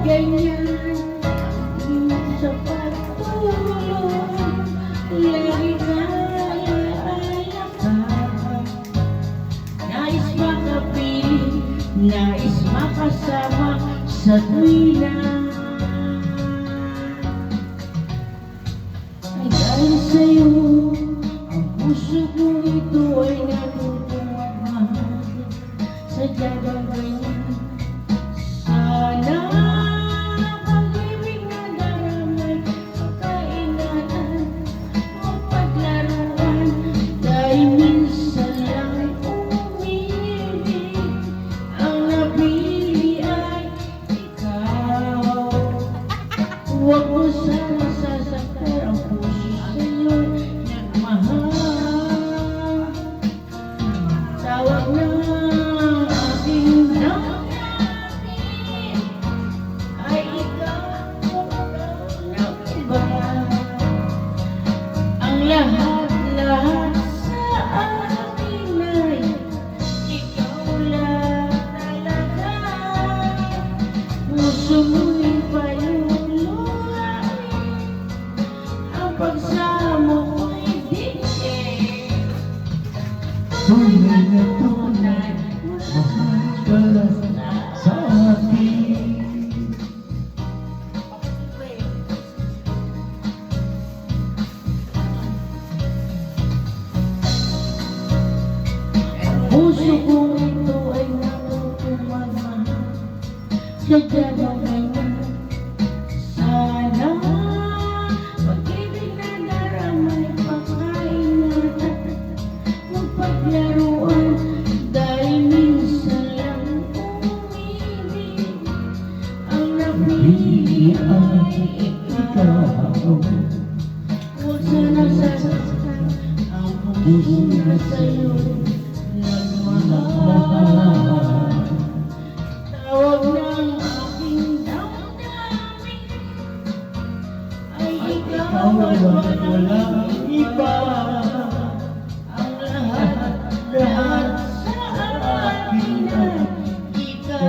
ganyan sa pagtulong, lagi naalala ka. Nais makapiling, nais makasama sa tuwina. Ay dahil sa'yo, ang puso ko ito ay natutong mahal. Sadya bang ganyan? Sana pag-ibig na daramay, pagkaingatan, mapaglaruan, dahil minsan lang umibig, ang napili ay ikaw. Huwag mo sana sasaktan ang puso sa'yo'y nagmahal. Tawag na aking damdamin ay ikaw na iba. Ang lahat-lahat sa akin ay ikaw lang talaga. Puso mo'y paluluhain, ang pagsamo ko'y dinggin. Tunay na tunay, mahal ka sa akin. Puso kong ito ay natutumama, sadya bang ganyan? Sana pag-ibig na daramay, pagkaingatan, magpaglaruan, dahil minsan lang umibig, ang napili ay ikaw. Huwag sana sasaktan ang puso na sa'yo nagmahal. Tawag ng aking damdamin ay ikaw at walang iba. Ang lahat sa akin ay ikaw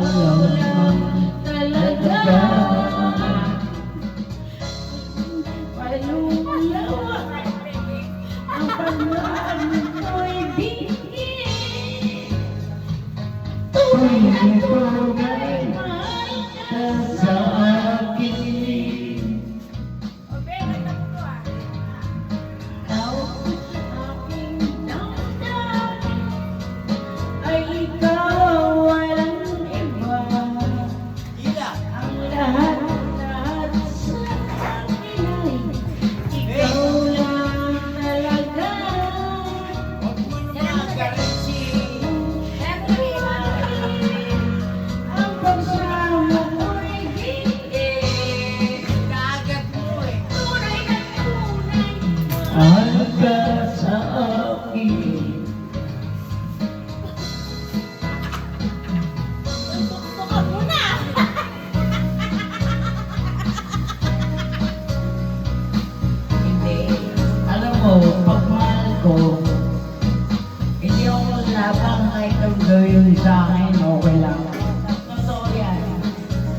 lang talaga. Palulawa ang pagmahal ko'y bigin. Tunay na Tunay tunay, mahal ka sa akin. Tawag aking damdamin ay ikaw, walang iba. Ang lahat sa akin ay ikaw lang talaga. Ang pagsamo ko'y dinggin. Tunay na tunay, Mahal ka sa akin. Hindi. Alam mo, pag mahal ko, hindi ako labang kahit ang gawin sa akin, okay lang. Totoo yan.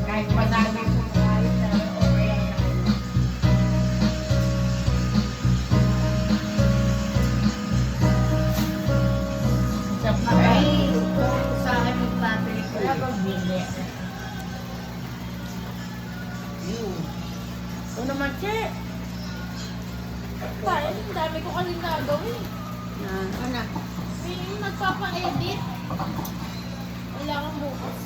Kahit masabi ko kahit na okay lang. Ay, kung sa akin magpapalik ko, pagbili. ito naman, Che. Dahil ang dami ko kasi nagawin. Anak. Yung nagpapa-edit. Wala kang bukas.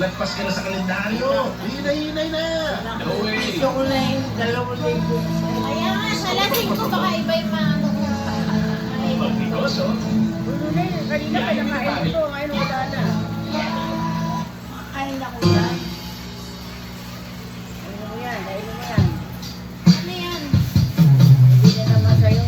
Lagpas ka na sa kalendaryo. Hinay na. No way. Gusto ko na yung 2,000. Kaya nga, sa lasing ko baka iba yung mga ano ko. Pagbigoso. Puno na yun. Kanina pa nakain ito. Ngayon wala na. Ay, naku yan. Ayun mo yan. Ayun mo yan. Ano yan? Hindi na naman sa'yo.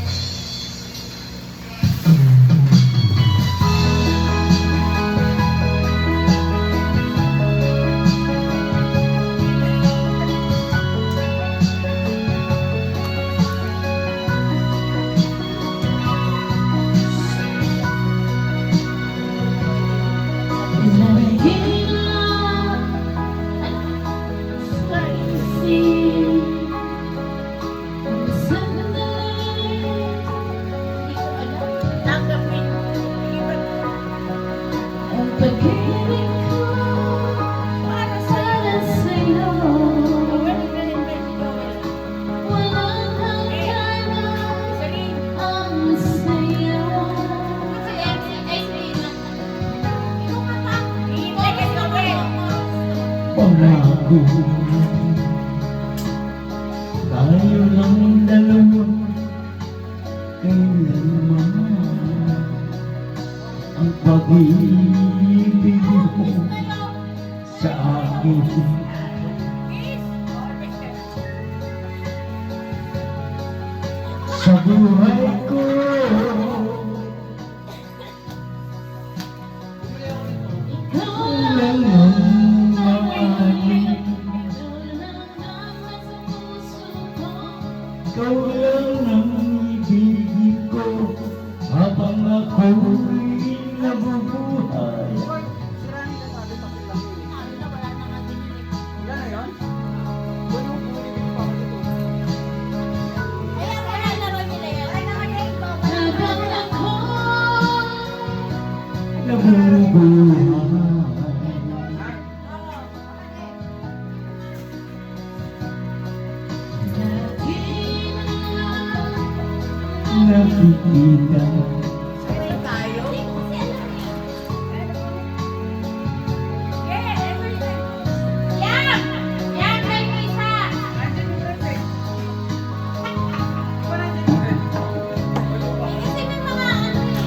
pangako. Tayo lang dalawa, kailanman ang pag-ibig mo sa akin. Sa buhay ko, ikaw lang ang mahalin. Ikaw lang ang ibigin ko habang ako'y nabubuhay. Ayan, wala laro nila yan. Nabubuhay. Nakikita Yan! Yan, kay Misa! Kasi may mga ano eh.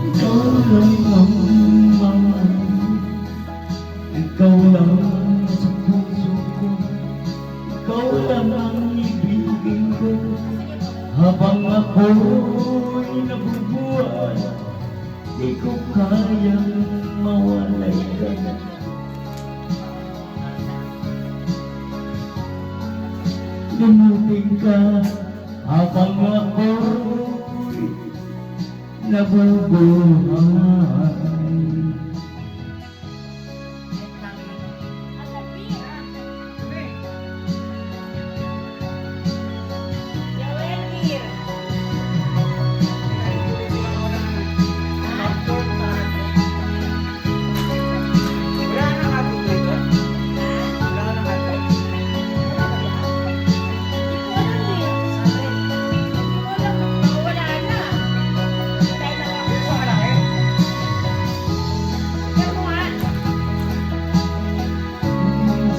ikaw lang ang mahalin. Ikaw lang sa puso ko. Ikaw lang ang ibigin ko habang ako'y nabubuhay. Di ko kayang mawalay ka na. Lumutin ka habang ako'y nabubuhay.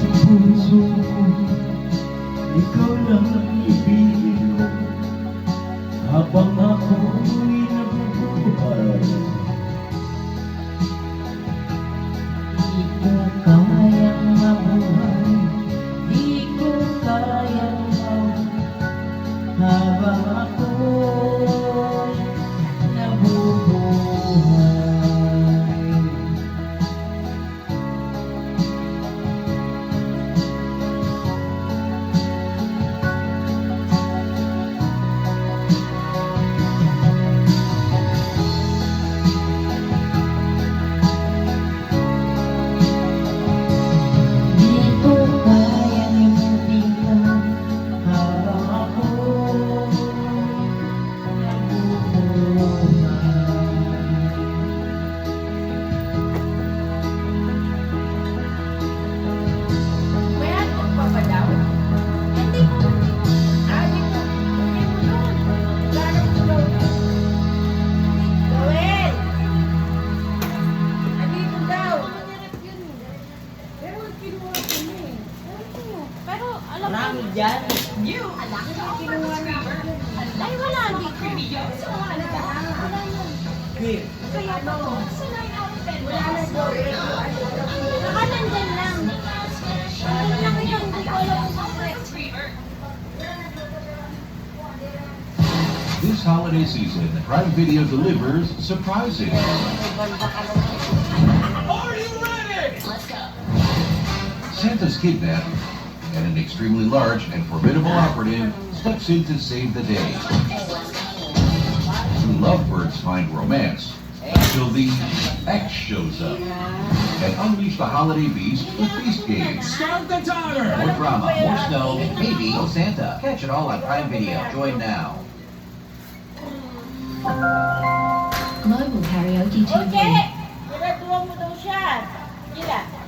Sa puso ko, ikaw lang ang ibigin ko habang ako'y nabubuhay. Di ko kayang mabuhay, di ko kayang mabuhay habang ako'y nabubuhay. Di ko kayang imutin ka habang ako'y Pero alam ko, Marami dyan. ay wala dito. Wala yan. Queer. Baka nandyan lang. Nandyan lang yun, hindi ko alam kung bakit. This holiday season, Prime Video delivers surprises. Santa's kidnapped, and an extremely large and formidable operative steps in to save the day. Two lovebirds find romance until the X shows up and unleash the holiday beast with Beast Games. Start the timer! More drama, more snow, maybe no Santa. Catch it all on Prime Video. Join now. Global Karaoke TV. Okay! Pinatuwa mo daw siya. Gila.